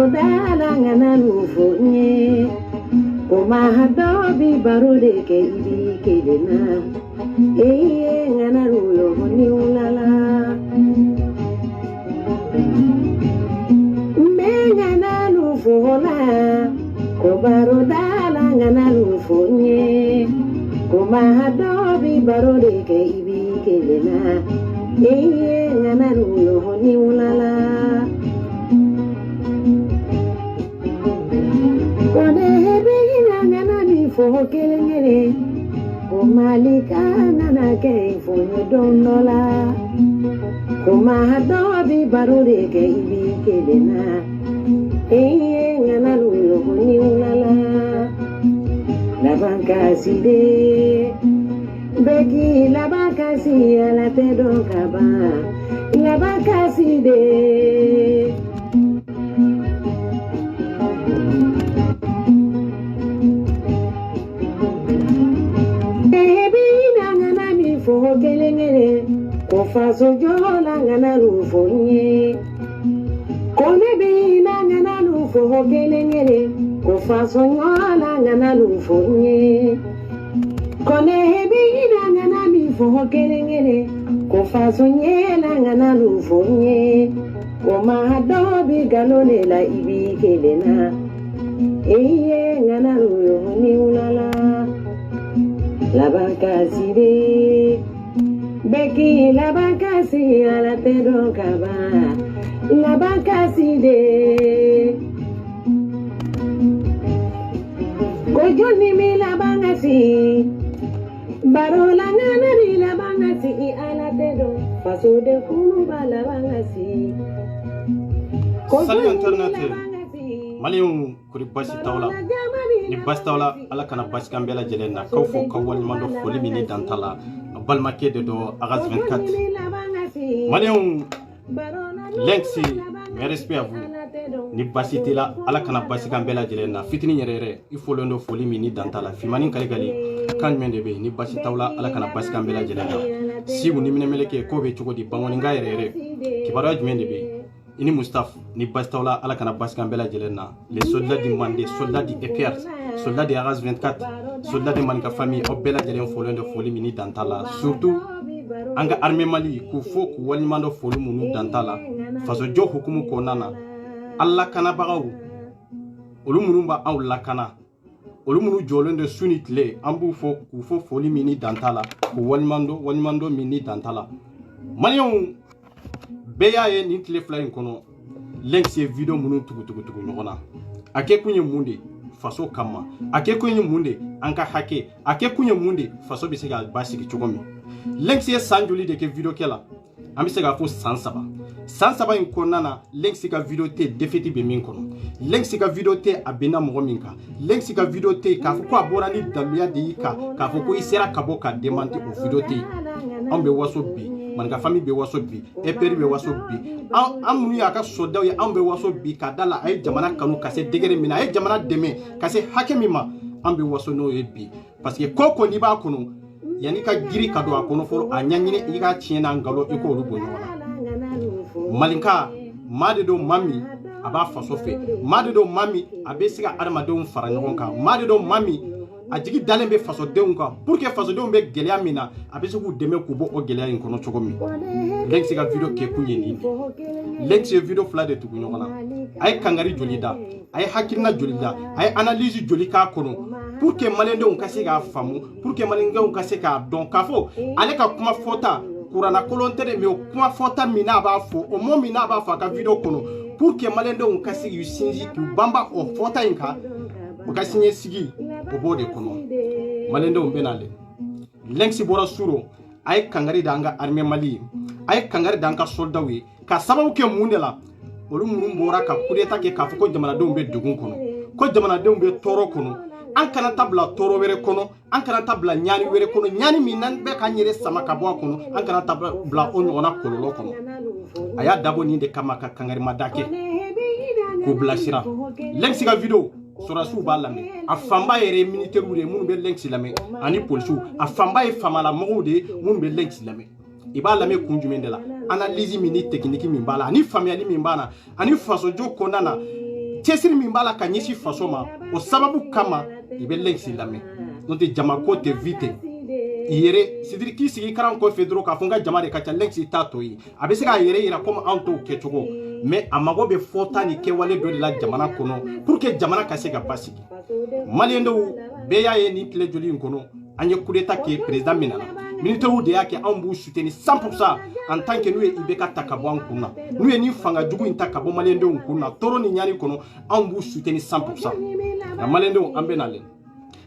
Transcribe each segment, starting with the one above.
barodala ngana nufonye Kuma hadobi barode ke ibi kelena ngana rulo honi ulala Ngana nufola Ko barodala ngana nufonye Kuma hadobi barode ke ibi kelena ngana rulo honi ulala Fo kelengere ko malika nana ke fo dondola ko mahadobi barure ke ibi kelena ngana lulo ni ulala la banca side beki la banca si ala te don kaba la banca side Fo kelengere ko faso jola ngana rufonye Kone bina ngana rufo kelengere ko faso nyola ngana rufonye Kone bina ngana rufo kelengere ko faso nyela ngana rufonye Ko mahadobi galone la ibi kelena ngana ruyo ni ulala La banca side Beki la banca si ala te do kaba La banca side Kojoni mi la banca si Baro la ngana ni la banca si ala te do Faso de kuluba la banca si Salut internet Malion kuri basi tawla ni basi tawla ala kana basi kambela jelena kawfo kawal mando foli mini dantala balmake de do agas 24 Malion Lenxi mes respect à vous ni basi tila ala kana basi kambela jelena fitini nyerere ifolondo foli mini dantala fimani kaligali kan mende be ni basi tawla ala kana basi kambela jelena si vous ni minemeleke ko be chogodi bangoni ngaire kibara jmende be Ini Moustapha ni bastawla ala kana baskambela jelena les soldats du Mandé soldats du EPR soldats de Aras 24 soldats de Manka famille obela jelen folon de foli mini dantala surtout anga armée Mali ku fo ku walimando foli munu dantala faso jo hukumu konana alla kana bagaw olu munu ba aw lakana olu munu jolon de sunitle ambu fo ku fo foli mini dantala ku walimando mini dantala Malion Beya ye ni tile fila in kono Lenxi video munu tugu nyogona ake kunye munde faso kama ake kunye munde anka hake ake kunye munde faso bi se ga basi ki chogomi Lenxi ye sanjoli de ke video kela ambi se ga fo sansaba in konana Lenxi ka video te defeti be min kono Lenxi ka video te abena mo minka Lenxi ka video te ka fo ko abora ni daluya de ka fo ko isera kabo ka demante o video te ambe waso bi Manka famille be waso bi eperi be waso bi amunu ya ka sodaw ya ambe waso bi ka dala ay jamana kanu kase degere mina ay jamana deme kase hakemima ambe waso no bi parce que koko ni ba kono yani ka giri ka do akono foro anyanyine i ka tiena ngalo e ko rubo nyona malinka made do mami aba faso fe made do mami abe siga adama do fara nyonka made do mami a jigi dalen be faso denw kan pour que faso denw be gɛlɛya min na a bɛ se k'u dɛmɛ k'u bɔ o gɛlɛya in kɔnɔ cogo min Lenxi ka video kɛ kun ye nin Lenxi ye video fila de tugu ɲɔgɔn na a ye kangari joli da a ye hakilina joli da a ye analyse joli k'a kɔnɔ pour que maliyɛndenw ka se k'a faamu pour que maliyɛndenw ka se k'a dɔn k'a fɔ ale ka kuma fɔta kuranna kolon tɛ de mais o kuma fɔta min n'a b'a fɔ o mot min n'a b'a fɔ a ka video kɔnɔ pour que maliyɛndenw ka se k'u sinsin k'u banba o fɔta in kan o ka sini sigi o b'o de kɔnɔ maliyɛndenw bɛ n'ale Lenxi bɔra suro a ye kangari da an ka armée Mali a ye kangari da an ka soldaw ye ka sababu kɛ mun de la olu minnu bɔra ka coup d'état kɛ k'a fɔ ko jamanadenw bɛ degun kɔnɔ ko jamanadenw bɛ tɔɔrɔ kɔnɔ an kana tabla tɔɔrɔ wɛrɛ kɔnɔ an kana tabla ɲani wɛrɛ kɔnɔ ɲani min nan bɛ k'an yɛrɛ sama ka bɔ a kɔnɔ an kana tabla o ɲɔgɔnna kɔlɔlɔ kɔnɔ a y'a dabɔ nin de kama ka kangarimada kɛ k'o bilasira Lenxi ka video Sorasiw b'a lamɛn a fanba yɛrɛ ye militaires de minnu bɛ Lenxi lamɛn ani policiers a fanba ye famalamɔgɔw de minnu bɛ Lenxi lamɛn i b'a lamɛn kun jumɛn de la analyse min ni technique min b'a la ani faamuyali min b'a la ani fasojo kɔnɔna na cɛsiri min b'a la ka ɲɛsin faso ma o sababu kama i bɛ lɛnsi lamɛn n'o tɛ jama ko tɛ vite i yɛrɛ sidiri k'i sigi karan kɔfɛ dɔrɔn k'a fɔ n ka jama de ka ca lɛnsi t'a to ye a bɛ se k'a yɛrɛ yira komi anw t'o kɛcogo mais a mago bɛ fɔta ni kɛwale dɔ de la jamana kɔnɔ pour que jamana ka se ka basigi maliyɛndenw bɛɛ y'a ye nin tile joli in kɔnɔ an ye coup d'état kɛ président min nana militaires de y'a kɛ anw b'u soutenir 100% en tant que n'u ye IBK ta ka bɔ an kun na n'u ye nin fanga jugu in ta ka bɔ maliyɛndenw kun na tɔɔrɔ ni ɲani kɔnɔ anw b'u soutenir 100% nka maliyɛndenw an bɛ nalen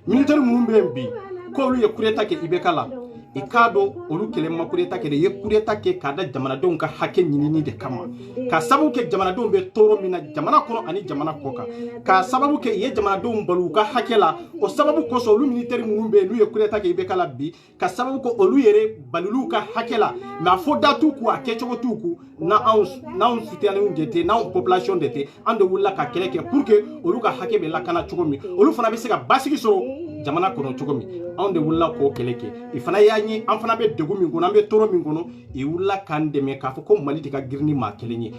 militaires minnu bɛ yen bi k'olu ye coup d'état kɛ IBK la i k'a dɔn olu kɛlen ma coup d'état kɛ de ye coup d'état kɛ k'a da jamanadenw ka hakɛ ɲinini de kama ka sababu kɛ jamanadenw bɛ tɔɔrɔ min na jamana kɔnɔ ani jamana kɔ kan ka sababu kɛ ye jamanadenw balo u ka hakɛ la o sababu kosɔn olu militaires minnu bɛ yen n'u ye coup d'état kɛ IBK la bi ka sababu kɛ olu yɛrɛ baliliw ka hakɛ la mais a fɔ da t'u kun a kɛcogo t'u kun n'anw citoyenninw de tɛ n'anw population de tɛ an de wulila ka kɛlɛ kɛ pour que olu ka hakɛ bɛ lakana cogo min olu fana bɛ se ka basigi sɔrɔ jamana kɔnɔ cogo min anw de wulila k'o kɛlɛ kɛ i fana y'a ye an fana bɛ degun min kɔnɔ an bɛ tɔɔrɔ min kɔnɔ i wulila k'an dɛmɛ k'a fɔ ko mali de ka girin ni maa kelen ye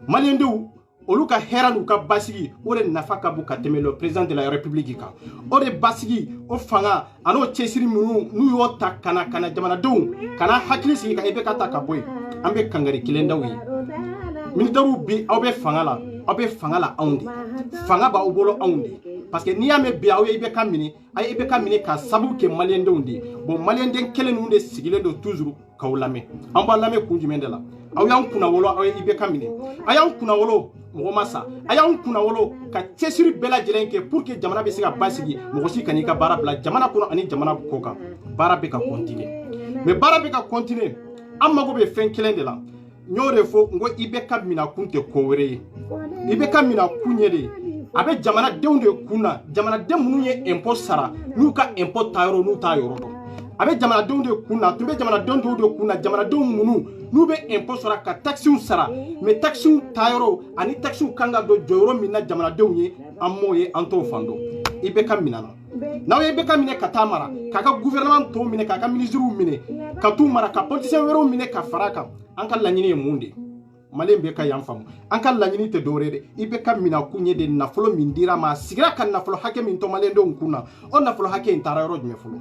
maliyɛndenw olu ka hɛrɛ n'u ka basigi o de nafa ka bon ka tɛmɛ le président de la république kan o de basigi o fanga a n'o cɛsiri minnu n'u y'o ta ka na jamanadenw ka na hakili sigi ka IBK ta ka bɔ yen an bɛ kangari kelen daw ye militaires bi aw bɛ fanga la anw de fanga b'aw bolo anw de parce que n'i y'a mɛn bi aw ye IBK minɛ a ye IBK minɛ ka sababu kɛ maliyɛndenw de ye bon maliyɛnden kelen ninnu de sigilen don toujours k'aw lamɛn an b'a lamɛn kun jumɛn de la aw y'an kunna wolo aw ye IBK minɛ a y'an kunna wolo mɔgɔ ma sa a y'an kunna wolo ka cɛsiri bɛɛ lajɛlen kɛ pour que jamana bɛ se ka basigi mɔgɔ si kan'i ka baara bila jamana kɔnɔ ani jamana kɔ kan baara bɛ ka continuer mais baara bɛ ka continuer an mago bɛ fɛn kelen de la n y'o de fɔ n ko IBK mina kun tɛ ko wɛrɛ ye IBK mina kun ye de a bɛ jamanadenw de kun na jamanaden minnu ye impôt sara n'u ka impôt ta yɔrɔ n'u t'a yɔrɔ dɔn a bɛ jamanadenw de kun na tun bɛ jamanadenw dɔw de kun na jamanadenw minnu n'u bɛ impôt sara ka taxiw sara mais taxiw ta yɔrɔ ani taxiw kan ka don jɔyɔrɔ min na jamanadenw ye an m'o ye an t'o fan dɔn IBK minana n'aw ye IBK minɛ ka taa mara k'a ka gouvernement tɔw minɛ k'a ka ministres minɛ ka t'u mara ka politiciens wɛrɛw minɛ ka fara a kan an ka laɲini ye mun de maliyɛn bɛɛ ka yan faamu an ka laɲini tɛ dɔwɛrɛ de IBK mina kun ye de nafolo min dira ma a sigira ka nafolo hakɛ min to maliyɛndenw kun na o nafolo hakɛ in taara yɔrɔ jumɛn fɔlɔ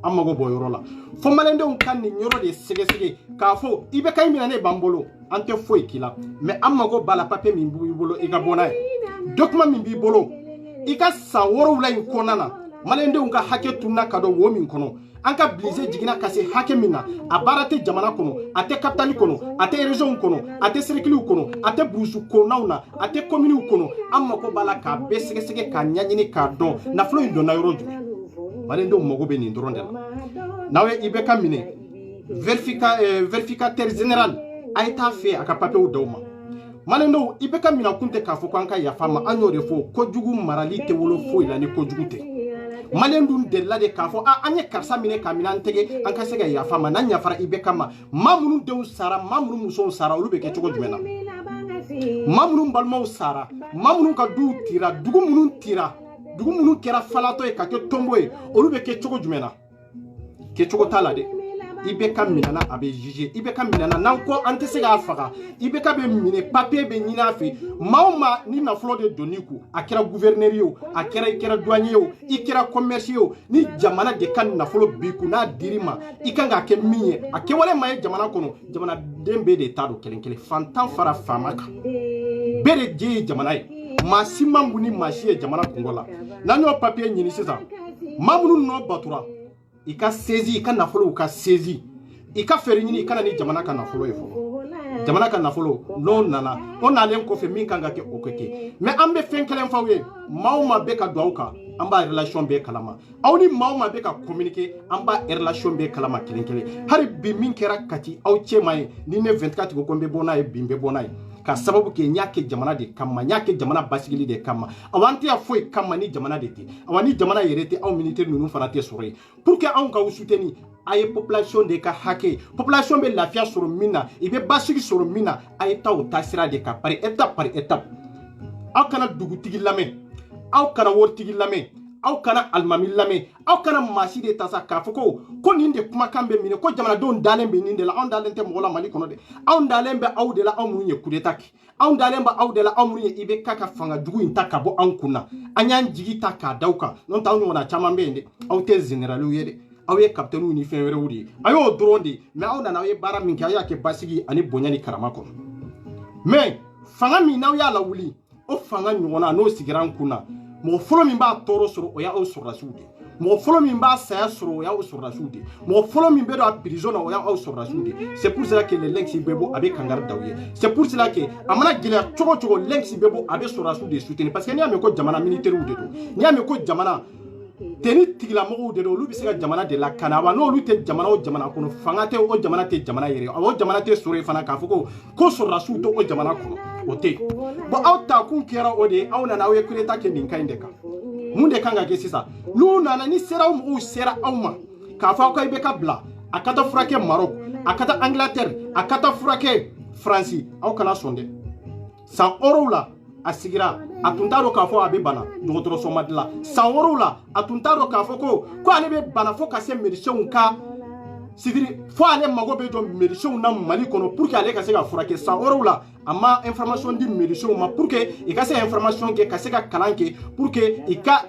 an mago bɔ yɔrɔ la fo maliyɛndenw ka nin yɔrɔ de sɛgɛsɛgɛ k'a fɔ IBK mina ne b'an bolo an tɛ foyi k'i la mais an mago b'a la papier min b'i bolo i ka bɔ n'a ye document min b'i bolo i ka san 7 in kɔnɔna na maliyɛndenw ka hakɛ tunna ka don wo min kɔnɔ an ka bilise jiginna ka se hakɛ min na a baara tɛ jamana kɔnɔ a tɛ capitale kɔnɔ a tɛ région kɔnɔ a tɛ cercles kɔnɔ a tɛ burusu kɔnɔnaw na a tɛ communes kɔnɔ an mago b'a la k'a bɛɛ sɛgɛsɛgɛ k'a ɲɛɲini k'a dɔn nafolo in donna yɔrɔ jumɛn maliyɛndenw mago bɛ nin dɔrɔn de la n'aw ye IBK minɛ vérificateur général a ye taa fɛ a ka papiers d'aw ma maliyɛndenw IBK mina kun tɛ k'a fɔ ko an ka yafa ma an y'o de fɔ kojugu marali tɛ wolo foyi la ni kojugu tɛ maliyɛn dun delila de k'a fɔ an ye karisa minɛ ka minɛ an tɛgɛ an ka se ka yafa ma n'an yafara IBK ma maa minnu denw sara maa minnu musow sara olu bɛ kɛ cogo jumɛn na maa minnu balimaw sara maa minnu ka duw tira dugu minnu kɛra falatɔ ye ka kɛ tɔnbɔ ye olu bɛ kɛ cogo jumɛn na kɛcogo t'a la dɛ IBK minana a bɛ juger IBK minana n'an ko an tɛ se k'a faga IBK bɛ minɛ papier bɛ ɲini a fɛ maa o maa ni nafolo de donn'i kun a kɛra gouverneur ye o a kɛra i kɛra douanier ye o i kɛra commerce ye o ni jamana de ka nafolo b'i kun n'a dir'i ma i kan ka kɛ min ye a kɛwale ma ye jamana kɔnɔ jamanaden bɛɛ de t'a dɔn kelen kelen fantan fara faama kan bɛɛ de je ye jamana ye maa si man bon ni maa si ye jamana kungo la n'an y'o papier ɲini sisan maa minnu nɔ batura i ka saisie i ka nafolo ka saisie i ka fɛɛrɛ ɲini i kana ni jamana ka nafolo ye fɔlɔ jamana ka nafolo n'o nana o nalen kɔfɛ min kan ka kɛ o kɛ mais an bɛ fɛn kelen f'aw ye maa o maa bɛ ka don aw kan an b'a relation bɛɛ kalama aw ni maa o maa bɛ ka communiquer an b'a relation bɛɛ kalama kelen kelen hali bi min kɛra Kati aw cɛma ye ni ne 24 ko n bɛ bɔ n'a ye bi n bɛ bɔ n'a ye ka sababu kɛ n y'a kɛ jamana de kama n y'a kɛ jamana basigili de kama awa an tɛ yan foyi kama ni jamana de tɛ awa ni jamana yɛrɛ tɛ anw militaire ninnu fana tɛ sɔrɔ ye pour que anw ka soutenir a ye population de ka hakɛ population bɛ lafiya sɔrɔ min na i bɛ basigi sɔrɔ min na a ye taa o taasira de kan par étape aw kana dugutigi lamɛn aw kana waritigi lamɛn aw kana almami lame aw kana masi de tasa k'a fɔ ko nin de kumakan bɛ minɛ ko jamanadenw dalen bɛ nin de la anw dalen tɛ mɔgɔ la Mali kɔnɔ dɛ anw dalen bɛ aw de la aw minnu ye coup d'état kɛ anw dalen bɛ aw de la aw minnu ye IBK ka fanga jugu in ta ka bɔ anw kun na an y'an jigi ta k'a da aw kan n'o tɛ aw ɲɔgɔnna caman bɛ yen dɛ aw tɛ généraliw ye dɛ aw ye capitaine ni fɛn wɛrɛw de ye a y'o dɔrɔn de mais aw nana aw ye baara min kɛ aw y'a kɛ basigi ani bonya ni karama kɔnɔ mais fanga min n'aw y'a lawuli o fanga ɲɔgɔnna n'o sigira an kun na mɔgɔ fɔlɔ min b'a tɔɔrɔ sɔrɔ o y'aw sɔrɔdasiw de mɔgɔ fɔlɔ min b'a saya sɔrɔ o y'aw sɔrɔdasiw de mɔgɔ fɔlɔ min bɛ don a prison na o y'aw sɔrɔdasiw de c'est pour cela que le Lynx bɛ bɔ a bɛ kangari da u ye c'est pour cela que a mana gɛlɛya cogo cogo Lynx bɛ bɔ a bɛ sɔrɔdasiw de soutenir parce que n'i y'a mɛn ko jamana militaires de don n'i y'a mɛn ko jamana teni tigilamɔgɔw de don olu bɛ se ka jamana de lakana wa n'olu tɛ jamana o jamana kɔnɔ fanga tɛ o jamana tɛ jamana yɛrɛ o jamana tɛ sɔrɔ fana k'a fɔ ko sɔrɔdasiw tɛ o jamana kɔnɔ o tɛ yen bon aw ta kun kɛra o de ye aw nana aw ye coup d'état kɛ nin kan in de kan mun de kan ka kɛ sisan n'u nana ni sera mɔgɔw sera aw ma k'a fɔ aw ka IBK bila a ka taa furakɛ Maroc a ka taa Angleterre a ka taa furakɛ France aw kana sɔn dɛ san wɔɔrɔw la a sigira a tun t'a dɔn k'a fɔ a bɛ bana dɔgɔtɔrɔso ma dilan san wɔɔrɔw la a tun t'a dɔn k'a fɔ ko ale bɛ bana fo ka se médecins ka sigiri fo ale mago bɛ jɔ médecins na Mali kɔnɔ pour que ale ka se ka furakɛ san wɔɔrɔw la a ma information di médecins ma pour que i ka se information kɛ ka se ka kalan kɛ pour que i ka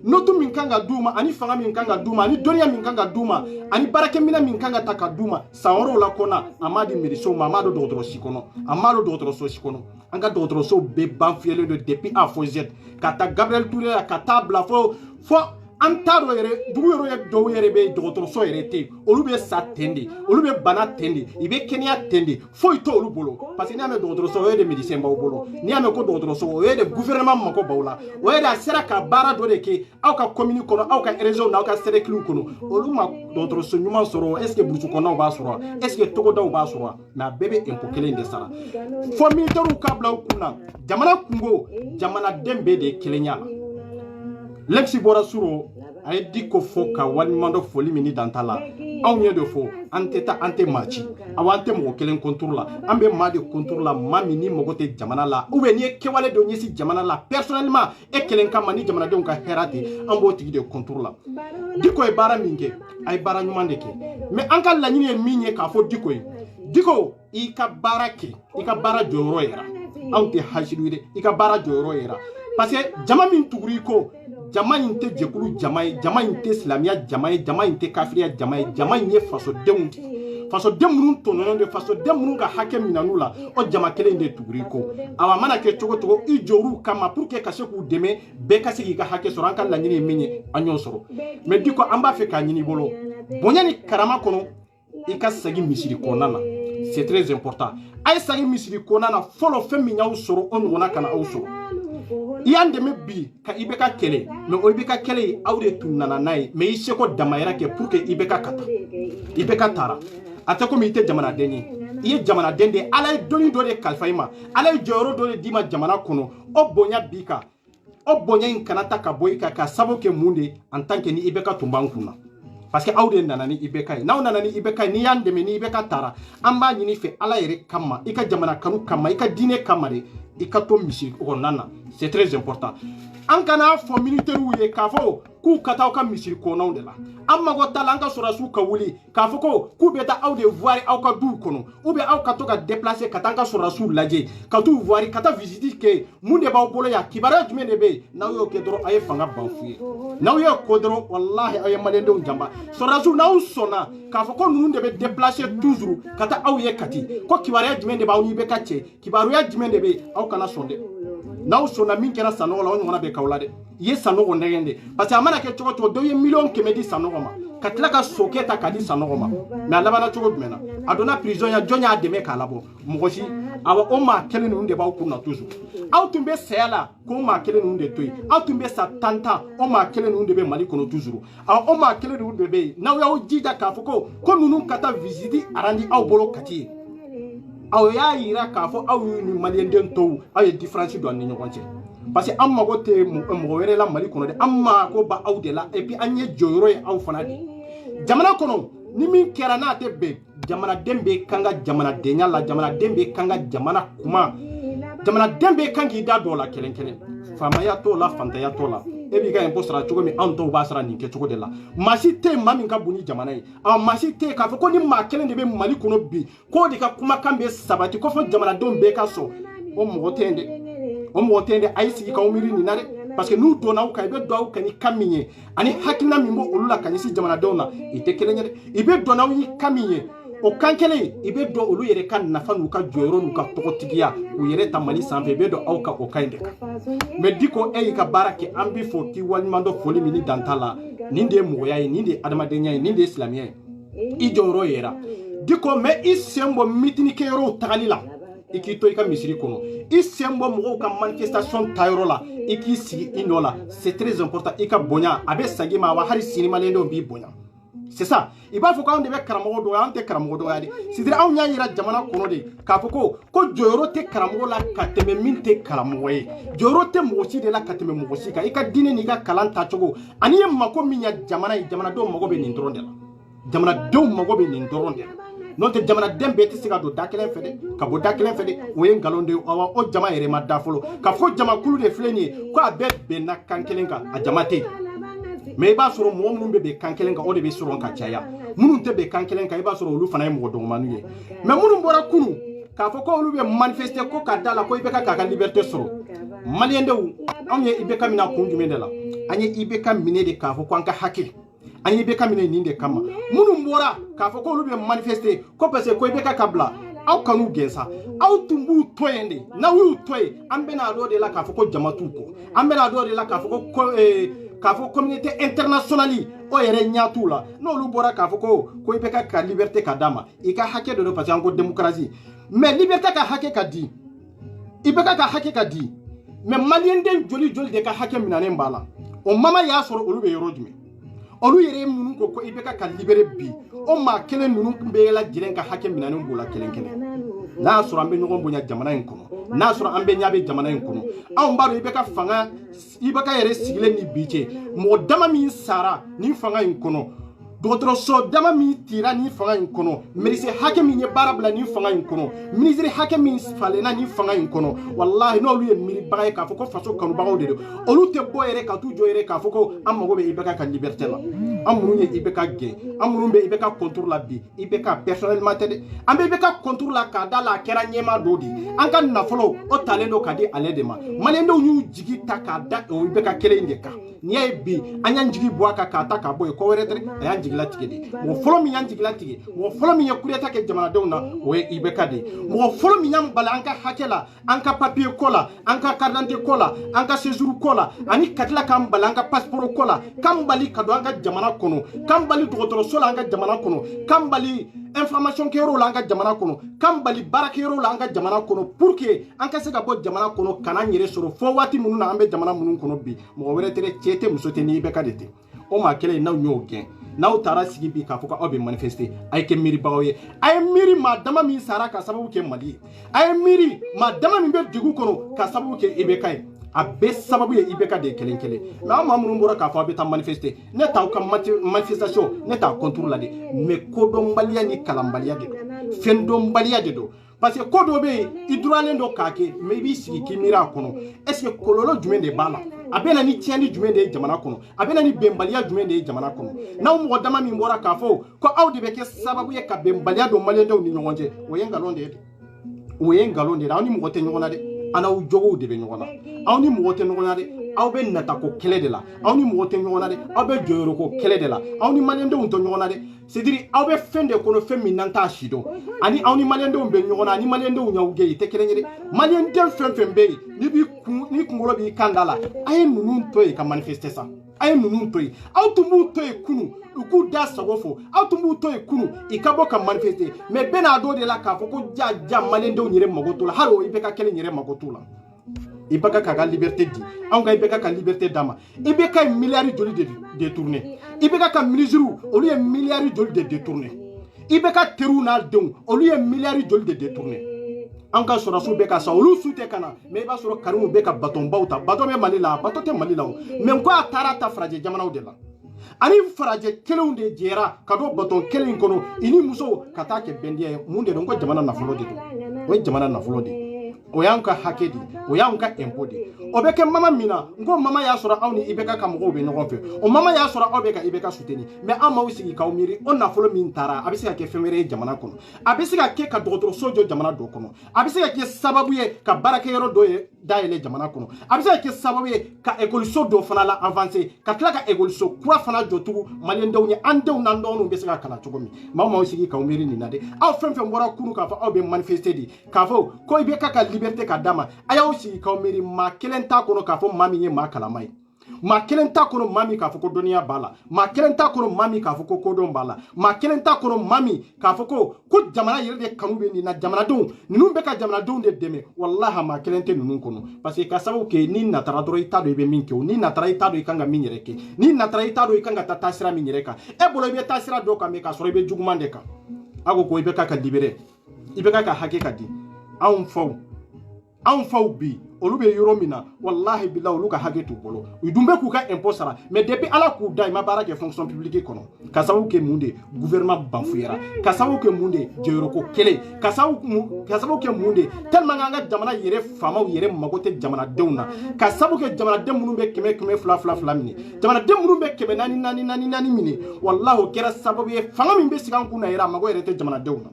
note min kan ka d'u ma ani fanga min kan ka d'u ma ani dɔnniya min kan ka d'u ma ani baarakɛminɛ min kan ka ta ka d'u ma san wɔɔrɔw la kɔnɔ a m'a di médecins ma a m'a don dɔgɔtɔrɔso kɔnɔ a m'a don dɔgɔtɔrɔso si kɔnɔ an ka dɔgɔtɔrɔso bɛɛ ban fiyɛlen don depuis A fo Z ka taa Gabriel Touré la ka taa bila fo an t'a dɔn yɛrɛ dugu yɛrɛ dɔw yɛrɛ bɛ dɔgɔtɔrɔso yɛrɛ tɛ yen olu bɛ sa ten de olu bɛ bana ten de i bɛ kɛnɛya ten de foyi t'olu bolo parce que n'i y'a mɛn dɔgɔtɔrɔso o ye de médecin b'aw bolo n'i y'a mɛn ko dɔgɔtɔrɔso o ye de gouvernement mako b'aw la o ye de a sera ka baara dɔ de kɛ aw ka commune kɔnɔ aw ka région n'aw ka cercle kɔnɔ olu ma dɔgɔtɔrɔso ɲuman sɔrɔ est ce que burusi kɔnɔnaw b'a sɔrɔ est ce que togodaw b'a sɔrɔ mais a bɛɛ bɛ impôt kelen de sara fo militaires k'a bila u kun na jamana kungo jamanaden bɛɛ de ye kelenya la Lynx bɔra suro a ye Diko fɔ ka waliɲuman dɔ foli min ni dan t'a la anw ye de fɔ an tɛ taa an tɛ maa ci aw an tɛ mɔgɔ kelen contour la an bɛ maa de contour la maa min ni mago tɛ jamana la ou bien n'i ye kɛwale dɔ ɲɛsin jamana la personnellement e kelen kama ni jamanadenw ka hɛrɛ tɛ an b'o tigi de contour la Diko ye baara min kɛ a ye baara ɲuman de kɛ mais an ka laɲini ye min ye k'a fɔ Diko ye Diko i ka baara kɛ i ka baara jɔyɔrɔ yira anw tɛ hasidiw ye dɛ i ka baara jɔyɔrɔ yira parce que jama min tugur'i ko jama in tɛ jɛkulu jama ye jama in tɛ silamɛya jama ye jama in tɛ kafiriya jama ye jama in ye fasodenw de fasoden minnu tɔɲɔnnen de fasoden minnu ka hakɛ minan'u la o jama kelen de tugur'i ko a mana kɛ cogo cogo i jɔr'u kama pour que ka se k'u dɛmɛ bɛɛ ka se k'i ka hakɛ sɔrɔ an ka laɲini ye min ye an y'o sɔrɔ mais Diko an b'a fɛ k'a ɲini i bolo bonya ni karama kɔnɔ i ka segin misiri kɔnɔna na c'est très important a ye segin misiri kɔnɔna na fɔlɔ fɛn min y'aw sɔrɔ o ɲɔgɔnna kana aw sɔrɔ i y'an dɛmɛ bi ka IBK kɛlɛ mais o IBK kɛlɛ aw de tun nana n'a ye mais i seko damayira kɛ pour que IBK ka taa IBK taara a tɛ komi i tɛ jamanaden ye i ye jamanaden de ye ala ye dɔnni dɔ de kalifa i ma ala ye jɔyɔrɔ dɔ de d'i ma jamana kɔnɔ o bonya b'i kan o bonya in kana ta ka bɔ i kan ka sababu kɛ mun de en tant que ni IBK tun b'an kun na parce que aw de nana ni IBK ye n'aw nana ni IBK ye n'i y'an dɛmɛ ni IBK taara an b'a ɲini fɛ ala yɛrɛ kama i ka jamana kanu kama i ka diinɛ kama de i ka to misiri kɔnɔna na c'est très important an kana fɔ militaires ye k'a fɔ k'u ka taa aw ka misiri kɔnɔnaw de la an mago t'a la an ka sɔrɔdasiw ka wuli k'a fɔ k'u bɛ taa aw de voir aw ka duw kɔnɔ ou bien aw ka to ka déplacer ka taa an ka sɔrɔdasiw lajɛ ka t'u voir ka taa visite kɛ mun de b'aw bolo yan kibaruya jumɛn de bɛ yen n'aw y'o kɛ dɔrɔn a ye fanga ban fu ye n'aw y'o ko dɔrɔn walahi aw ye maliyɛndenw janba sɔrɔdasiw n'aw sɔnna k'a fɔ ko ninnu de bɛ déplacer toujours ka taa aw ye Kati ko kibaruya jumɛn de b'aw ni IBK cɛ kibaruya jumɛn de bɛ yen aw kana sɔn dɛ n'aw sɔnna min kɛra Sanogo la o ɲɔgɔnna bɛ k'aw la dɛ i ye Sanogo nɛgɛn de parce que a mana kɛ cogo cogo dɔw ye 1,100,000 di Sanogo ma ka tila ka sokɛ ta k'a di Sanogo ma mais a labanna cogo jumɛn na a donna prison ya jɔn y'a dɛmɛ k'a labɔ mɔgɔ si awa o maa kelen ninnu de b'aw kun na toujours aw tun bɛ saya la k'o maa kelen ninnu de to yen aw tun bɛ sa tan o maa kelen ninnu de bɛ Mali kɔnɔ toujours awa o maa kelen ninnu de bɛ yen n'aw y'aw jija k'a fɔ ko ninnu ka taa visite arandi aw bolo Kati ye aw y'a yira k'a fɔ aw ni maliyɛnden tɔw aw ye différence don an ni ɲɔgɔn cɛ parce que an mago tɛ mɔgɔ wɛrɛ la Mali kɔnɔ dɛ an mago ba aw de la et puis an ye jɔyɔrɔ ye aw fana de jamana kɔnɔ ni min kɛra n'a tɛ bɛn jamanaden bɛ kan ka jamanadenya la jamanaden bɛ kan ka jamana kuma jamanaden bɛ kan k'i da dɔ la kelen kelen faamaya t'o la fantanya t'o la e b'i ka impôt sara cogo min anw tɔw b'a sara nin kɛcogo de la maa si tɛ yen maa min ka bon ni jamana ye maa si tɛ yen k'a fɔ ko ni maa kelen de bɛ Mali kɔnɔ bi k'o de ka kumakan bɛ sabati ko fɔ jamanadenw bɛɛ ka sɔn o mɔgɔ tɛ yen dɛ o mɔgɔ tɛ yen dɛ a y'i sigi k'aw miiri nin na dɛ parce que n'u donna aw kan i bɛ don aw kan ni kan min ye ani hakilina min b'o olu la ka ɲɛsin jamanadenw na i tɛ kelen ye dɛ i bɛ don n'aw ni kan min ye o kan kelen i bɛ dɔn olu yɛrɛ ka nafa n'u ka jɔyɔrɔ n'u ka tɔgɔtigiya u yɛrɛ ta Mali sanfɛ i bɛ dɔn aw ka o kan in de kan mais Diko e y'i ka baara kɛ an b'i fɔ k'i waliɲuman dɔn foli min ni dan t'a la nin de ye mɔgɔya ye nin de ye adamadenya ye nin de ye silamɛya ye i jɔyɔrɔ yera Diko mais i sen bɔ mitinikɛyɔrɔw tagali la i k'i to i ka misiri kɔnɔ i sen bɔ mɔgɔw ka manifestation tayɔrɔ la i k'i sigi i nɔ la c'est très important i ka bonya a bɛ sagi ma wa hali sini maliyɛndenw b'i bonya c'est ça i b'a fɔ ko anw de bɛ karamɔgɔ dɔgɔya an tɛ karamɔgɔ dɔgɔya de c'est-à-dire anw y'a yira jamana kɔnɔ de k'a fɔ ko jɔyɔrɔ tɛ karamɔgɔ la ka tɛmɛ min tɛ karamɔgɔ ye jɔyɔrɔ tɛ mɔgɔ si de la ka tɛmɛ mɔgɔ si kan i ka diinɛ n'i ka kalan tacogo ani ye mako min ɲɛ jamana ye jamanadenw mago bɛ nin dɔrɔn de la jamanadenw mago bɛ nin dɔrɔn de la n'o tɛ jamanaden bɛɛ tɛ se ka don da kelen fɛ dɛ ka bɔ da kelen fɛ dɛ o ye nkalon de ye o jama yɛrɛ ma da fɔlɔ ka fɔ jamakulu de filɛ nin ye ko a bɛɛ bɛnna kan kelen kan a jama tɛ yen mais i b'a sɔrɔ mɔgɔ minnu bɛ bɛn kan kelen kan o de bɛ sɔrɔ ka caya minnu tɛ bɛn kan kelen kan i b'a sɔrɔ olu fana ye mɔgɔ dɔgɔmaninw ye mais minnu bɔra kunun k'a fɔ ko olu bɛ manifester ko ka da la ko IBK k'a ka liberté sɔrɔ maliyɛndenw anw ye IBK minɛ kun jumɛn de la an ye IBK minɛ de k'a fɔ ko an ka hakɛ an ye IBK minɛ nin de kama minnu bɔra k'a fɔ ko olu bɛ manifester ko parce que ko IBK ka bila aw kan'u gɛn sa aw tun b'u to yen de n'aw y'u to yen an bɛna dɔ de la k'a fɔ ko jama t'u kɔ an bɛna dɔ de la k'a fɔ ko k'a fɔ communauté internationale o yɛrɛ ɲɛ t'u la n'olu bɔra k'a fɔ ko IBK ka liberté ka d'a ma i ka hakɛ dɔ don parce que an ko démocratie mais liberté ka hakɛ ka di IBK ka hakɛ ka di mais maliyɛnden joli joli de ka hakɛ minɛnen b'a la o mama y'a sɔrɔ olu bɛ yɔrɔ jumɛn olu yɛrɛ minnu ko IBK ka libéré bi o maa kelen ninnu bɛɛ lajɛlen ka hakɛ minɛnen b'o la kelen kelen n'a y'a sɔrɔ an bɛ ɲɔgɔn bonya jamana in kɔnɔ n'a sɔrɔ an bɛɛ ɲɛ bɛ jamana in kɔnɔ anw b'a dɔn IBK fanga IBK yɛrɛ sigilen ni bi cɛ mɔgɔ dama min sara nin fanga in kɔnɔ dɔgɔtɔrɔso dama min tira nin fanga in kɔnɔ ministre hakɛ min ye baara bila nin fanga in kɔnɔ ministre hakɛ min falenna nin fanga in kɔnɔ wallahi n'olu ye miiribaga ye k'a fɔ ko faso kanubagaw de don olu tɛ bɔ yɛrɛ ka t'u jɔ yɛrɛ k'a fɔ ko an mago bɛ IBK ka liberté la an minnu ye IBK gɛn an minnu bɛ IBK contour la bi IBK personnellement tɛ dɛ an bɛ IBK contour la k'a da la a kɛra ɲɛmaa dɔ de ye an ka nafolo o talen don ka di ale de ma maliyɛndenw y'u jigi ta k'a da o IBK kelen in de kan n'i y'a ye bi an y'an jigi bɔ a kan k'a ta k'a bɔ yen ko wɛrɛ tɛ dɛ a y'an jigila tigɛ de mɔgɔ fɔlɔ min y'an jigila tigɛ mɔgɔ fɔlɔ min ye coup d'état kɛ jamanadenw na o ye IBK de ye mɔgɔ fɔlɔ min y'an bali an ka hakɛ la an ka papier ko la an ka carte d'identité ko la an ka séjour ko la ani ka tila k'an bali an ka passeport ko la k'an bali ka don an ka jamana kɔnɔ k'an bali dɔgɔtɔrɔso la an ka jamana kɔnɔ k'an bali information kɛyɔrɔw la an ka jamana kɔnɔ k'an bali baarakɛyɔrɔw la an ka jamana kɔnɔ pour que an ka se ka bɔ jamana kɔnɔ ka n'an yɛrɛ sɔrɔ fɔ waati minnu na an bɛ jamana minnu kɔnɔ bi mɔgɔ wɛrɛ tɛ dɛ cɛ tɛ muso tɛ ni IBK de tɛ o maa kelen n'aw y'o gɛn n'aw taara sigi bi k'a fɔ ko aw bɛ manifester a ye kɛ miiribagaw ye a ye miiri maa dama min sara ka sababu kɛ Mali ye a ye miiri maa dama min bɛ dugu kɔnɔ ka sababu kɛ IBK ye a bɛɛ sababu ye IBK de ye kelen kelen mais aw maa minnu bɔra k'a fɔ aw bɛ taa manifester ne t'aw ka manifestation ne t'a contour la de mais kodɔnbaliya ni kalanbaliya de don fɛndɔnbaliya de don parce que ko dɔ bɛ yen i duralen don k'a kɛ mais i b'i sigi k'i miiri a kɔnɔ est ce que kɔlɔlɔ jumɛn de b'a la a bɛ na ni tiɲɛni jumɛn de ye jamana kɔnɔ a bɛ na ni bɛnbaliya jumɛn de ye jamana kɔnɔ n'aw mɔgɔ dama min bɔra k'a fɔ ko aw de bɛ kɛ sababu ye ka bɛnbaliya don maliyɛndenw ni ɲɔgɔn cɛ o ye nkalon de ye dɛ o ye nkalon de ye aw ni mɔgɔ tɛ ɲɔgɔn na dɛ an n'aw jogow de bɛ ɲɔgɔn na aw ni mɔgɔ tɛ ɲɔgɔn na dɛ aw bɛ natako kɛlɛ de la aw ni mɔgɔ tɛ ɲɔgɔn na dɛ aw bɛ jɔyɔrɔko kɛlɛ de la aw ni maliyɛndenw tɛ ɲɔgɔn na dɛ c'est à dire aw bɛ fɛn de kɔnɔ fɛn min n'an t'a si dɔn ani aw ni maliyɛndenw bɛ ɲɔgɔn na ani maliyɛndenw y'aw gɛn i tɛ kelen ye dɛ maliyɛnden fɛn fɛn bɛ yen ni kunkolo b'i kan da la a ye ninnu to yen ka manifester sa a ye ninnu to yen aw tun b'u to yen kunun u k'u da sago fɔ aw tun b'u to yen kunun i ka bɔ ka manifester mais bɛɛ n'a dɔ de la k'a fɔ ko ja maliyɛndenw yɛrɛ mago t'u la hali o IBK kelen yɛrɛ mago t'u la IBK k'a ka liberté di anw ka IBK ka liberté d'a ma IBK ye miliyari joli de détourné IBK ka ministres olu ye miliyari joli de détourné IBK teriw n'a denw olu ye miliyari joli de détourné an ka sɔrɔsiw bɛ ka sa olu su tɛ ka na mais i b'a sɔrɔ Karimu bɛ ka batonbaw ta baton bɛ Mali la baton tɛ Mali la o mais ko a taara ta farajɛ jamanaw de la ani farajɛ kelenw de jɛra ka don baton kelen in kɔnɔ i ni musow ka taa kɛ bɛndiya ye mun de don ko jamana nafolo de don o ye jamana nafolo de ye o y'an ka hakɛ de o y'an ka impôt de o bɛ kɛ mama min na n ko mama y'a sɔrɔ aw ni IBK ka mɔgɔw bɛ ɲɔgɔn fɛ o mama y'a sɔrɔ aw bɛ ka IBK soutenir mais an m'aw sigi k'aw miiri o nafolo min taara a bɛ se ka kɛ fɛn wɛrɛ ye jamana kɔnɔ a bɛ se ka kɛ ka dɔgɔtɔrɔso jɔ jamana dɔ kɔnɔ a bɛ se ka kɛ sababu ye ka baarakɛyɔrɔ dɔ ye dayɛlɛ jamana kɔnɔ a bɛ se ka kɛ sababu ye ka ekɔliso dɔ fana la avancer ka tila ka ekɔliso kura fana jɔ tugun maliyɛndenw ye an denw n'an dɔgɔninw bɛ se ka kalan cogo min maa m'aw sigi k'aw miiri nin na dɛ aw fɛn fɛn bɔra kunun k'a fɔ aw bɛ manifester de k'a fɔ ko IBK ka liberté ka d'a ma a y'aw sigi k'aw miiri maa kelen t'a kɔnɔ k'a fɔ maa min ye maa kalama ye maa kelen t'a kɔnɔ maa min k'a fɔ ko dɔnniya b'a la maa kelen t'a kɔnɔ maa min k'a fɔ ko kodɔn b'a la maa kelen t'a kɔnɔ maa min k'a fɔ ko jamana yɛrɛ de kanu bɛ nin na jamanadenw ninnu bɛ ka jamanadenw de dɛmɛ walahi maa kelen tɛ ninnu kɔnɔ parce que ka sababu kɛ n'i natara dɔrɔn i t'a dɔn i bɛ min kɛ o n'i natara i t'a dɔn i kan ka min yɛrɛ kɛ n'i natara i t'a dɔn i kan ka taa sira min yɛrɛ kan e bolo i bɛ taa sira dɔ kan mɛ k'a sɔrɔ i bɛ juguman de kan a ko IBK ka libéré IBK ka hakɛ ka di anw faw bi olu bɛ yɔrɔ min na wallahi billahi olu ka hakɛ t'u bolo u dun bɛ k'u ka impôt sara mais depuis ala k'u da i ma baara kɛ fonction publique kɔnɔ ka sababu kɛ mun de gouvernement bafuyera ka sababu kɛ mun de jɔyɔrɔko kelen ka sababu kɛ mun de tellement an ka jamana yɛrɛ faamaw yɛrɛ mago tɛ jamanadenw na ka sababu kɛ jamanaden minnu bɛ kɛmɛ fila minɛ jamanaden minnu bɛ kɛmɛ naani minɛ wallahi o kɛra sababu ye fanga min bɛ sigi an kun na yɛrɛ a mago yɛrɛ tɛ jamanadenw na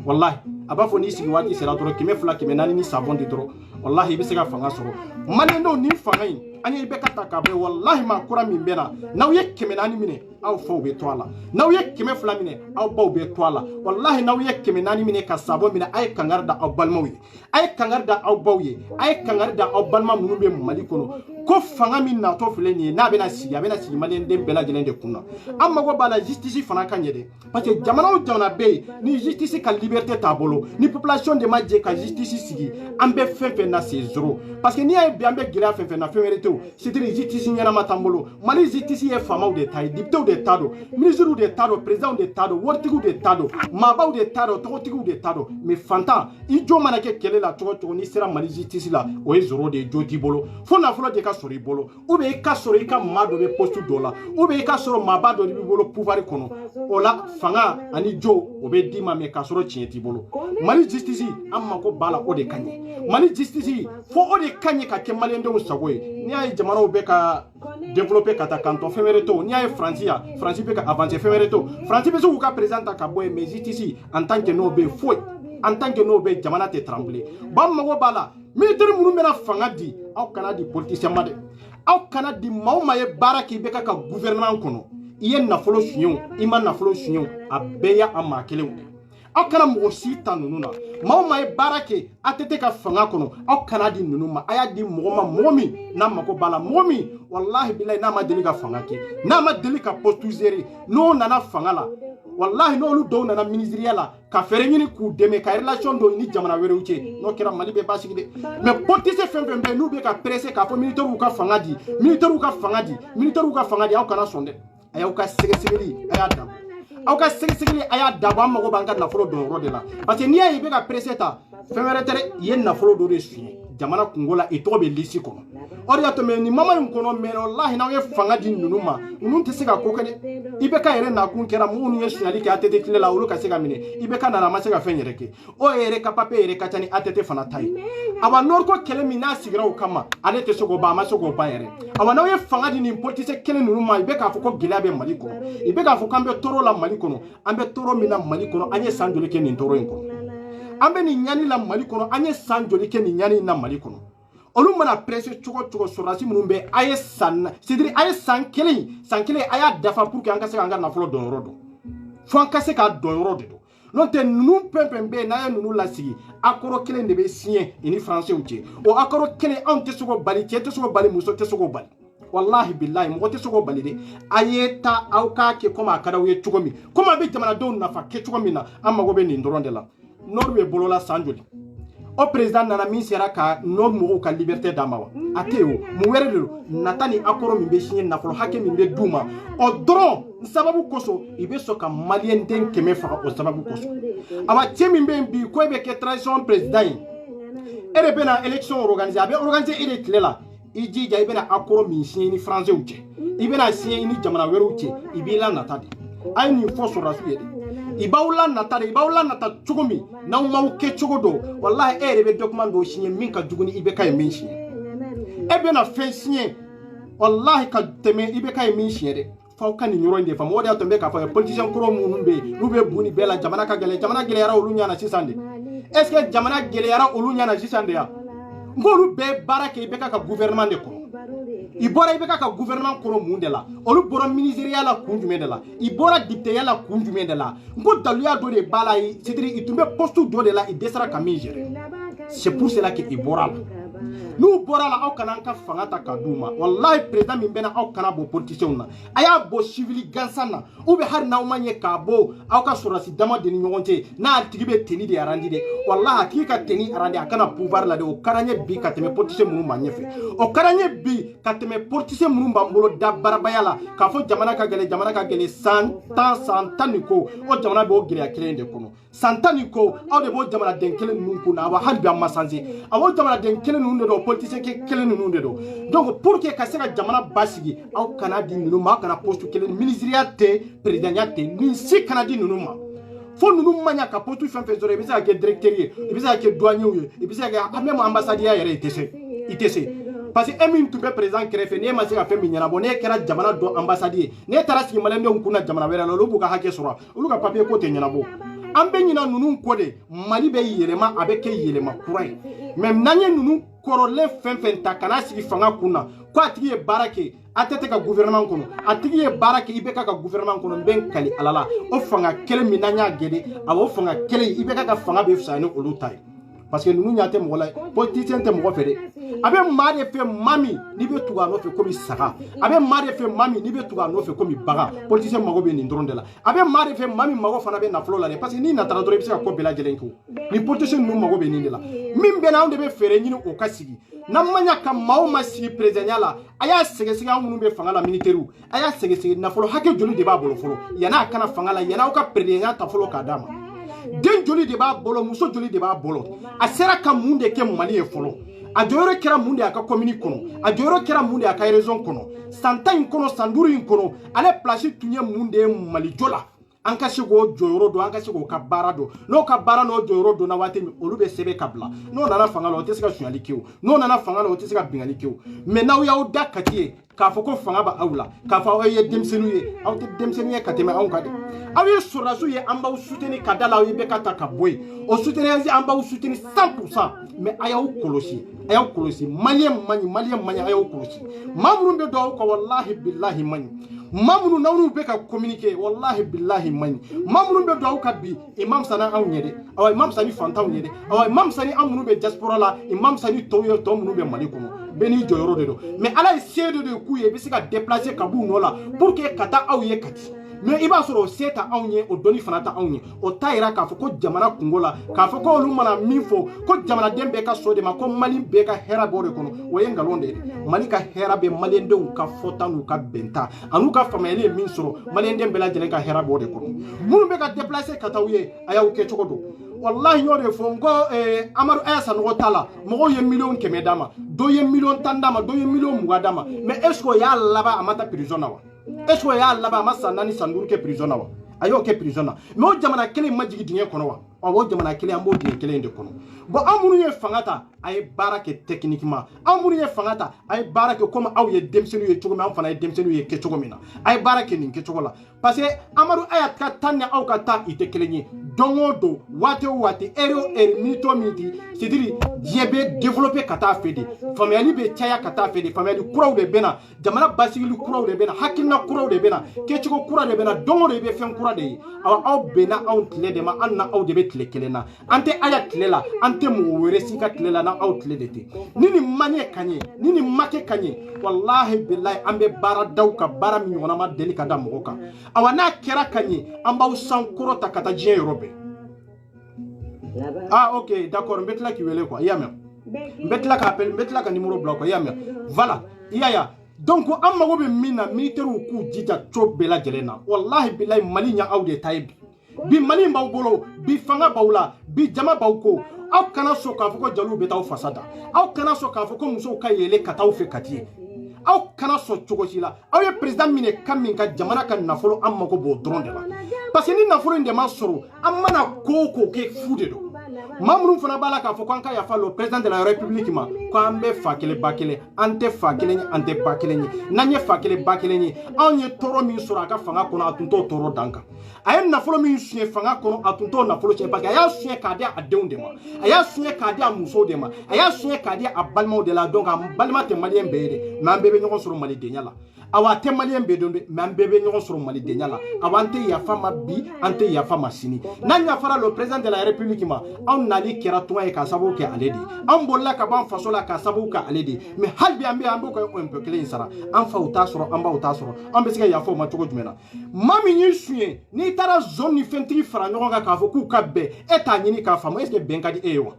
wallahi a b'a fɔ n'i sigi waati sera dɔrɔn kɛmɛ fila kɛmɛ naani ni savon de dɔrɔn wallahi i bɛ se ka fanga sɔrɔ maliyɛndenw ni fanga in an ye IBK ta k'a bɛn wallahi maa kura min bɛ na n'aw ye kɛmɛ naani minɛ aw faw bɛ to a la n'aw ye kɛmɛ fila minɛ aw baw bɛ to a la wallahi n'aw ye kɛmɛ naani minɛ ka savon minɛ a ye kangari da aw balimaw ye a ye kangari da aw baw ye a ye kangari da aw balima minnu bɛ Mali kɔnɔ ko fanga min natɔ filɛ nin ye n'a bɛna sigi a bɛna sigi maliyɛnden bɛɛ lajɛlen de kun na an mago b'a la justice fana ka ɲɛ dɛ parce que jamana o jamana bɛ yen ni justice ka liberté t'a bolo ni population de ma jɛ ka justice sigi an bɛ fɛn fɛn na c'est zéro parce que n'i y'a ye bi an bɛ gɛlɛya fɛn fɛn na fɛn wɛrɛ tɛ o c'est-à-dire justice ɲɛnama t'an bolo Mali justice ye faamaw de ta ye députéw de ta don ministres de ta don présidents de ta don waritigiw de ta don maabaw de ta don tɔgɔtigiw de ta don mais fantan i jo mana kɛ kɛlɛ la cogo cogo n'i sera Mali justice la o ye zéro de ye jo t'i bolo fo nafolo de ka sɔrɔ i bolo ou bien i ka sɔrɔ i ka maa dɔ bɛ poste dɔ la ou bien i ka sɔrɔ maaba dɔ de b'i bolo pouvoir kɔnɔ o la fanga ani jo o bɛ d'i ma mais k'a sɔrɔ tiɲɛ t'i bolo Mali justice an mako b'a la o de ka ɲɛ Mali justice fo o de ka ɲɛ ka kɛ maliyɛndenw sago ye n'i y'a ye jamanaw bɛ ka développer ka taa kantɔn fɛn wɛrɛ t'o n'i y'a ye Faransi bɛ ka avancer fɛn wɛrɛ t'o Faransi bɛ se k'u ka président ta ka bɔ yen mais justice en tant que n'o bɛ yen foyi en tant que n'o bɛ jamana tɛ trembler ba mago b'a la militaire minnu bɛna fanga di aw kana di politicien ma dɛ aw kana di maa o maa ye baara k'i bɛ ka gouvernement kɔnɔ i ye nafolo suɲɛ i ma nafolo suɲɛ a bɛɛ y'a maa kelenw de aw kana mɔgɔ si ta ninnu na maa o maa ye baara kɛ a tɛ te ka fanga kɔnɔ aw kana di ninnu ma a y'a di mɔgɔ ma mɔgɔ min n'a mago b'a la mɔgɔ min wallahi bilahi n'a ma deli ka fanga kɛ n'a ma deli ka poste gérer n'o nana fanga la wallahi n'olu dɔw nana ministériya la ka fɛɛrɛ ɲini k'u dɛmɛ ka relation dɔw ni jamana wɛrɛw cɛ n'o kɛra Mali bɛ basigi dɛ mais politicien fɛn fɛn bɛ yen n'u bɛ ka presser k'a fɔ militaires ka fanga di militaires ka fanga di aw kana sɔn dɛ a y'aw ka sɛgɛsɛgɛli a y'a dabɔ aw ka sɛgɛsɛgɛli a y'a dabɔ an mago b'an ka nafolo dɔn yɔrɔ de la parce que n'i y'a ye i bɛ ka presser ta fɛn wɛrɛ tɛ dɛ i ye nafolo dɔ de suɲɛ jamana kungo la i tɔgɔ bɛ lisi kɔnɔ o de y'a to mɛ nin mama in kɔnɔ mɛ wallahi n'aw ye fanga di ninnu ma ninnu tɛ se ka ko kɛ dɛ IBK yɛrɛ nakun kɛra minnu ye suɲɛli kɛ ATT tile la olu ka se ka minɛ IBK nana a ma se ka fɛn yɛrɛ kɛ o yɛrɛ ka papier yɛrɛ ka ca ni ATT fana ta ye awa Nord ko kɛlɛ min n'a sigira o kama ale tɛ se k'o ban a ma se k'o ban yɛrɛ awa n'aw ye fanga di nin politicien kelen ninnu ma i bɛ k'a fɔ ko gɛlɛya bɛ Mali kɔnɔ i bɛ k'a fɔ k'an bɛ tɔɔrɔ la Mali kɔnɔ an bɛ tɔɔrɔ min na Mali kɔnɔ an ye san joli kɛ nin tɔɔrɔ in kɔnɔ an bɛ nin ɲani la Mali kɔnɔ an ye san joli kɛ nin ɲani in na Mali kɔnɔ olu mana presser cogo cogo sɔrɔdasi minnu bɛ a ye c'est-à-dire a ye san kelen a y'a dafa pour que an ka se k'an ka nafolo dɔn yɔrɔ dɔn fo an ka se k'a dɔn yɔrɔ de dɔn n'o tɛ ninnu fɛn fɛn bɛ yen n'a ye ninnu lasigi accord kelen de bɛ signé i ni français cɛ o accord kelen anw tɛ se k'o bali cɛ tɛ se k'o bali muso tɛ se k'o bali wallahi billahi mɔgɔ tɛ se k'o bali dɛ a ye taa aw k'a kɛ komi a ka d'aw ye cogo min komi a bɛ jamanadenw nafa kɛ cogo min na an mago bɛ nin dɔrɔn de la Nord bɛ bolola san joli o président nana min sera ka Nord mɔgɔw ka liberté d'a ma wa a tɛ yen o mun wɛrɛ de don nata ni accord min bɛ signé nafolo hakɛ min bɛ d'u ma o dɔrɔn sababu kosɔn i bɛ sɔn ka maliyɛnden 100 faga o sababu kosɔn awa cɛ min bɛ yen bi ko e bɛ kɛ transition président ye e de bɛna élection organiser a bɛ organiser e de tile la i jija i bɛna accord min signé ni français cɛ i bɛna signé ni jamana wɛrɛw cɛ i b'i la nata de a ye nin fɔ sɔrɔdasiw ye dɛ ibawla nata chugumi na umaw ke chugodo wallahi rebe document do signé min ka juguni ibeka e min signé ebe na fe signé wallahi ka teme ibeka e min signé de fa kan ni nyoro inde fa mo da to be ka fa politicien kuro munumbe rube buni bela jamana ka gele yara olu nyana sisande est ce que jamana gele yara olu nyana sisande ya ngolu be barake ibeka ka gouvernement de ko ibora ibeka ka gouvernement kuro munde la olu bora ministériel la kunjume de la ibora député la kunjume de la ngo daluya do de bala yi c'est-à-dire itumbe poste do de la i desara kamijere c'est pour cela que ibora nous bora la aw kana ka fangata kaduma wallahi président min bena aw kana bo politicien na aya bo civil gansana ou be har na o manye ka bo aw ka sorasi dama de ni nyonte na tigibe teni de arandi de wallahi hakika teni arandi akana pouvoir la de o karanye bi ka teme politicien munu manye fe o karanye bi ka teme politicien munu mbolo da barabayala ka fo jamana ka gele 100 ans niko o jamana bo gele akele de kono 100 ans niko aw de bo jamana den kele nunku na wa halbi amma sanzi aw jamana den kele nunde do politicien ke kele nunde do donc pour que ka sera jamana basigi aw kana di nunu ma kana poste kele ministériel te président te ni si kana di nunu ma fo nunu manya ka poste fan zore bisa ke directeur bisa ke douanier bisa ke même ambassade ya yere itese parce que emi tumbe président krefe ne ma se ka fe minyana bo ne kera jamana do ambassade ne tarasi malende kuna jamana wera lo buka hake sura ulu ka papier ko te nyana bo ambe nyina nunu ko de mali be yelema abeke yelema kurai même nanye nunu korole fen ta kana sigi fanga kuna ko atigi e barake atete ka gouvernement kono atigi e barake ibeka ka gouvernement kono ben kali alala o fanga kele minanya gede abo fanga kele ibeka ka fanga be fsane olutai parce que nous nyate mo la politicien te mo fere abe mari fe mami ni be tuga no fe komi saka abe mari fe mami ni be tuga no fe komi baga politicien mago be ni ndrondela abe mari fe mami mago fana be na flo la parce que ni na tara dore be se ko bela jelenko ni politicien nu mago be ni ndela min be na on de be fere ni o kasigi na manya ka mawo masi president la aya sege amunu be fanga la militaire aya sege na flo hake joli de ba bolo flo yana kana fanga la yana o ka president ta flo ka dama den joli de ba bolo muso joli de ba bolo a sera ka munde ke mali e folo a joyoro kera munde aka commune kono a joyoro kera munde aka région kono santain kono sanduru kono ale place tunye munde mali jola anka sigo joyoro do anka sigo ka barado no ka barano joyoro do na wate mi olube sebe kabla no nana fanga lo tesika sunyali kiwo no nana fanga lo tesika bingali kiwo mais na ya o dakati ka foko fanga ba awla ka fa o ye demsenu ye aw te demsenu ye kateme aw ka de aw ye sorasu ye amba u soutenir kadala o ye be kata ka boy o soutenir ye amba u soutenir 100% mais ayaw kolosi malien mani ayaw kolosi mamru be do ko wallahi billahi mani mamnu nawnu be ka communiquer wallahi billahi mani mamnu be do ka bi imam sana aw nyede aw imam sani fantaw nyede aw imam sani amnu be diaspora la imam sani toyo to munu be mali kono beni joyoro de do mais ala seede de ku ye be se ka déplacer kabu no la pour que kata aw ye kati mais iba soro seta awnye o doni fanata awnye o tayira ka fo ko jamana kungola ka fo ko lu mana minfo ko jamana dembe ka sode ma ko mali be ka hera bore kono o yenga londe mali ka hera be mali ndon ka fota nu ka benta anu ka famele min soro mali dembe la jelen ka hera bore kono munu be ka déplacer ka tawye ayaw ke chokodo wallahi nyore fo ngo amaru esa no tala mo ye million keme dama do ye million tandama do ye million mugadama mais est ce que ya laba amata prisona wa est-ce que ya laba masa nani sanduru ke prisona wa ayo ke prisona mais o jamana kele majigi dinye kono wa o jamana kele ambo dinye kele inde kono bo amunu ye fangata ay barake techniquement amunu ye fangata ay barake comme aw ye demsenu ye chogo me am fana ye demsenu ye ke chogo mina ay barake nin ke chogo la parce que amaru ayat ka tanne aw ka ta ite kelenye dongodo wate ero minute c'est-à-dire diebe développer kata fede famille be chaya kata fede famille kuraw de bena jamana basigi kuraw de bena hakina kuraw de bena ke chogo kuraw de bena dongodo be fen kuraw de aw bena aw tle de ma anna aw de be tle kelena ante ayat lela ante mo were sika tle na aw tle de te nini manye kanye nini make kanye wallahi billahi ambe bara dawka bara mi wona ma delika da moka awana kera kanye amba usankoro takata jien robe. Ah ok d'accord mbetla ki wele quoi yamem mbetla ka appel mbetla ka numéro bloc quoi yamem voilà yaya donc amma go be mina militaire ku jija chobela jelena wallahi billahi mali nya awde taybi bi mali mbaw bolo bi fanga bawla bi jama bawko aw kana so ka foko jalu betaw fasada aw kana so ka foko muso ka yele kataw fe kati aw kana so chogosila aw ye president mine kamin ka jamana ka nafolo amma go bo dron de la parce que ni nafolo de ma soro amana koko ke fude do mamru fana bala ka fo kan ka ya fa le président de la république ma ko ambe fa kele bakele ante fa kele ante bakele ni nanye fa kele bakele ni anye toro min soro aka fanga kono atunto toro danka ayen nafolo min suye fanga kono atunto nafolo che parce que aya suye ka dia adeun de ma aya suye ka dia muso de ma aya suye ka dia abalma de la donc abalma te malien bede mambebe nyoko soro mali de nyala awa te malien bedonde mambebe nyoko soro mali de nyala awante ya fama bi ante ya fama sini nanya fara le président de la république ma on nali kera toa e ka sabu ke aledi on bolla ka ban fasola ka sabu ka aledi mais halbi ambe ambo ko un peu clean sara an fa uta soro amba uta soro on be sika ya fo ma togo jumena mami ni suye ni tara zone ni fentri fara nyoko ka fo ku ka be eta nyini ka famo est ce que benkadi ewa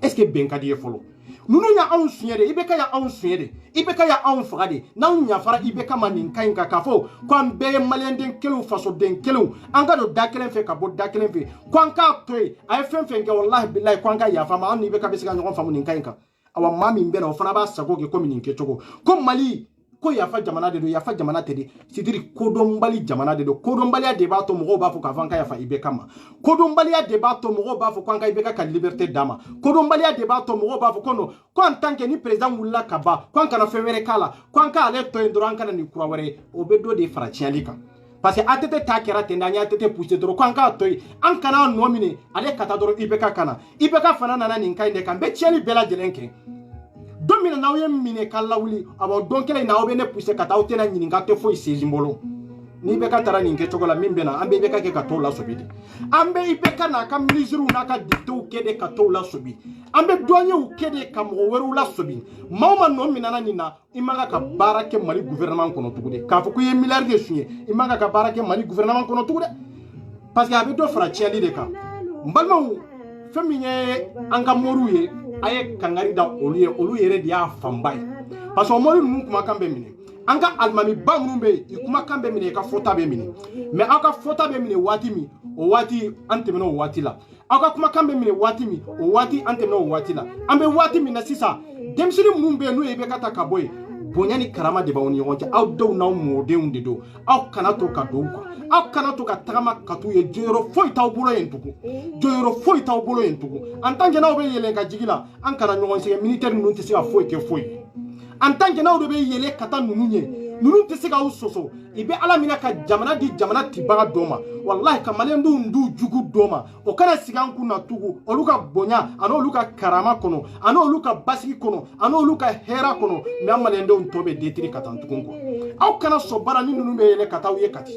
est ce que benkadi e folo nunu ya an sunyede ibeka ya an sunyede ibeka ya an fagade na nya fara ibeka manin kain ka kafo kwan be malenden kelu faso den kelu anga do dakelen fe ka bo dakelen fe kwan ka toy ay fen ke wallahi billahi kwan ka ya fama an ibeka besiga nyon famu nin kain ka awa mami mbena ofana ba sago ke komi nin ke chogo ko mali ko ya fa jamana de do ya fa jamana tedi sidiri kodombali jamana de do kodombali ya debato mo ba fo ka vanka ya fa ibeka ma kodombali ya debato mo ba fo kwanka ibeka ka liberté dama kodombali ya debato mo ba fo kono ko en tant que ni président wulla kaba kwanka na fewere kala kwanka ale to endoro anka na ni kurawere obedo de farachialika parce que atete takera tendanya atete pousse doro kwanka toy an kana nomine ale kata doro ibeka kana ibeka fana nana ni nkainde kambe chiali bela jelenke domina na oye mine kala wuli abo donkele na obe ne pousse kata otena nyininga te fo isimbolo ni beka tara ni ngecho la mimbena ambe beka ke kato la sobidi ambe ibeka na ka ministre na ka dicto kede kato la sobi ambe douane u kede kam weru la sobi mawma no minana nina imanga ka barake mali gouvernement kono tugude ka fo ko ye milliard de sunye imanga ka barake mali gouvernement kono tugude parce que abe do fra chiali de ka mbalma feminye anga moruye aye kangari da olu yere dia fambai parce que moru nu kuma kambe mine anga almami bamrumbe ikuma kambe mine ka fota be mine mais aka fota be mine wati mi o wati antemeno wati la aka kuma kambe mine wati mi o wati antemeno wati la ambe wati mi na sisa demsiri mumbe nu ebe kata kaboy bonyani karama de bawoni yonja aw do na mode unde do aw kana to ka do ko aw kana to ka tagama katu ye joyoro foi taw bulo yentuku joyoro foi taw bulo yentuku en tant que na obe yele ka jigila an kana nyon se militaire nun te se ka foi ke foi en tant que na obe yele kata nununye nunu te se ka usoso ibe ala mina ka jamana di jamana tibaga doma wallahi kamalendo ndu jugu doma o kana sigan kuna tugu oluka bonya ano oluka karama kono ano oluka basiki kono ano oluka hera kono me amalendo ntobe detri katantukunko aw kana sobara ni nunu mele katawiye kati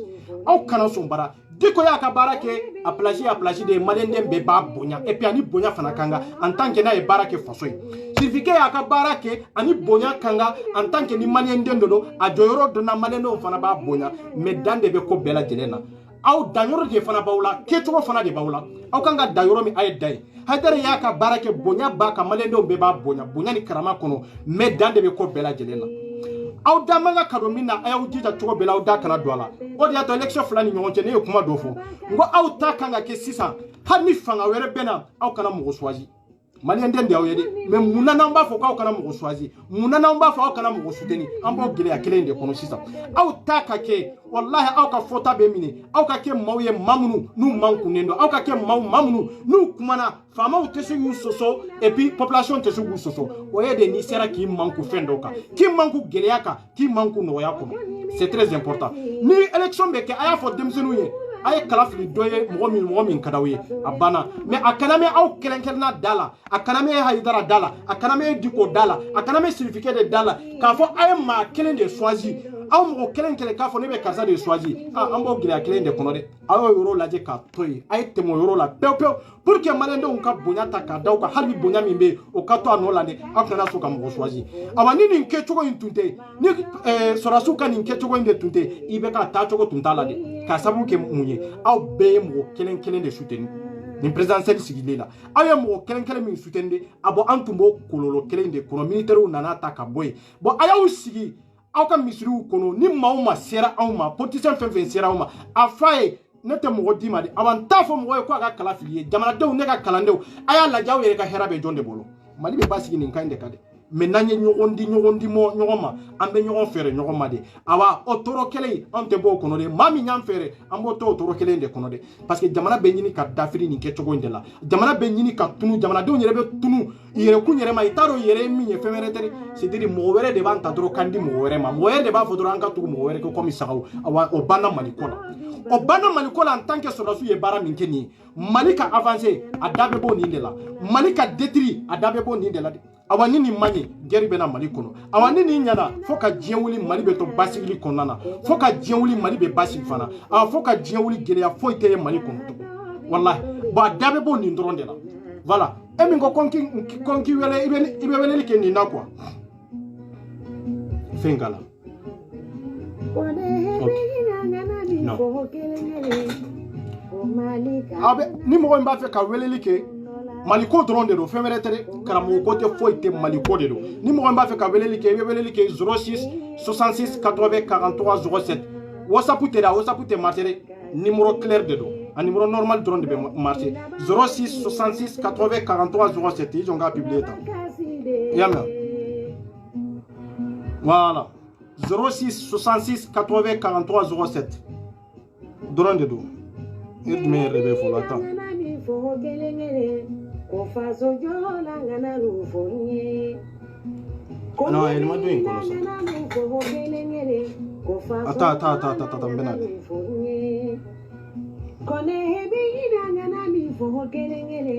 aw kana sombara diko ya ka barake a plagi de malende be ba bonya et puis ani bonya fana kanga en tant que na e barake fasoy certificat ya ka barake ani bonya kanga en tant que ni malende ndono a joyoro dona malendo fana ba bonya me dande be ko bela jelena aw danyoro de fana bawla ketro fana de bawla aw kanga dayoro mi ay day hadare ya ka barake bonya ba ka malendo be ba bonya ni karama kono me dande be ko bela jelena aw damanga kadomina aw jija togo bela aw da kana doala o dia to election flani nyonche ne kuma dofo ngo aw ta kanga ke sisa har ni fanga were bena aw kana mo swazi mali ndende aw yede me munana mba fo aw kana mo swazi munana mba fo aw kana mo suteni ambo gele akele nde kono sisa aw ta ka ke wallahi aw ka fota be mini aw ka ke mawye mamunu nu manku nendo aw ka ke mamunu nu kumana fama utese yu soso et puis population te sugu soso o yede ni sera ki manku fendoka ki manku geleaka ki manku noya kono c'est très important ni élection be ke aya fo demsenu ye ay kalafli doye mo min kadawi abana me akaname aw kelenkelna dala akaname haydara dala akaname diko dala akaname certificat de dala ka fo ay ma kelen de choisi aw mo kelen ka fo ne be karsa de choisi ambo gila kelen de kono de aw yoro laje ka toy ay temo yoro la pew pour que malende on ka bonya ta ka daw ka harbi bonya mimbe o ka to anolande akana so ka mo choisi awani ni nke chugo intunte ni sorasu ka ni nke chugo inde tunte ibe ka ta chugo tuntala de ka sabu ke munye aw be mo kelen de soutenu ni présidentiel sigile la aw mo kelen min soutende abo antumbo kololo kelen de kono militaire nana ta ka boy bo ayaw sigi aw ka misiriw kono ni mauma sera aw ma politicien fen sera aw ma afaye nete mo di ma de awanta fo mo ko aka kala filiye jamana dew ne ka kalandew aya la jaw yere ka herabe jonde bolo mali be basigi ni kande kade mais nanye ñogondi mo ñogoma ambe ñogon fere ñogoma de awa o toro kele ante bo kono de mami ñam fere ambo to toro kele de kono de parce que jamana be ñini ka dafiri ni ke cogo ndela jamana be ñini ka tunu jamana de ñere be tunu yere ku ñere ma itaro yere mi ñe femere teri c'est dire mo were de ban ta doro kandi mo were ma mo were de ba fodoro an ka tu mo were ko komi sagaw awa o bana mali kola en tant que sodasu ye bara min keni malika avancer a dabe bo ni de la malika détruire a dabe bo ni de la awani ni manye geri bena mali kono awani ni nyana foka jienwuli mali be to basigili konana foka jienwuli mali be basig fana a foka jienwuli gele ya foite mali kono wallahi ba dabe bo ni ndronde la voilà e min ko konki wele ibe wele ke ni na quoi fengala no abe ni mo mba fe ka wele like maliko dron de do femere tere karamo côté foite maliko de do ni mo mba fe ka wele like 06 66 80 43 07 WhatsApp te marcher numéro clair de do un numéro normal drone de marcher 06 66 80 43 07 ils ont publié ça yamna voilà 06 66 80 43 07 drone de do il me rêve pour la temps non il m'a dit attends ben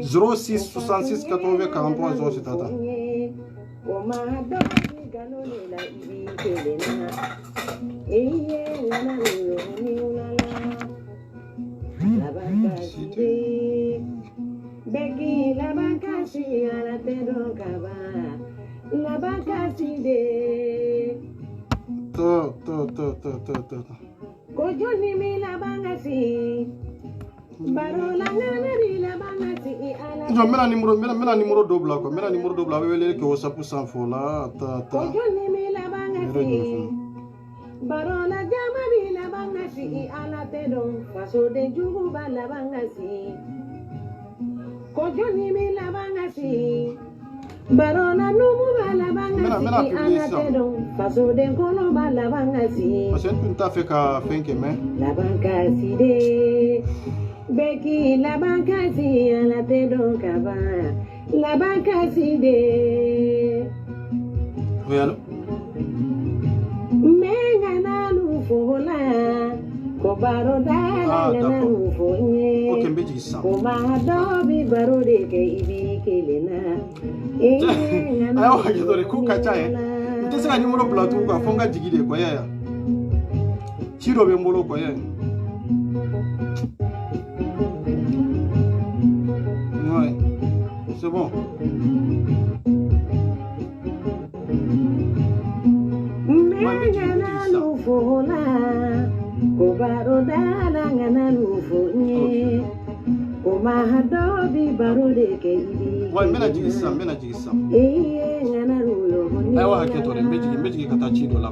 06 66 80 43 07 attends Beki la bakasi ala tero kaba la bakasi de to kojoni mi la bangasi baro la ngari la bangasi ala jo mena numéro double ko mena numéro double wele ke WhatsApp sans fo la ta kojoni mi la bangasi baro la jama mi la bangasi ala tero faso de jugu ba la bangasi kojoni mi la bangasi barona numu ba la bangasi anatedo faso de kono ba la bangasi parce que tu t'as fait ka fenke mais la bangasi de beki la bangasi anatedo kaba la bangasi de oui allô menga na lu fola ko baro da na lu fonye OK mbeji ça ko ma do bi baro de ke ibi kelena ayo hakidore ku kacha ntese ka numéro plateau ko fonga jigide ko ya chiro be mbolo ko ya ouais c'est bon ko baro dala ngana lufonye ko mahado bi baro de ke ibi ouais mena jigisa ngana lulo ayo hakidore mbeji kata chiro la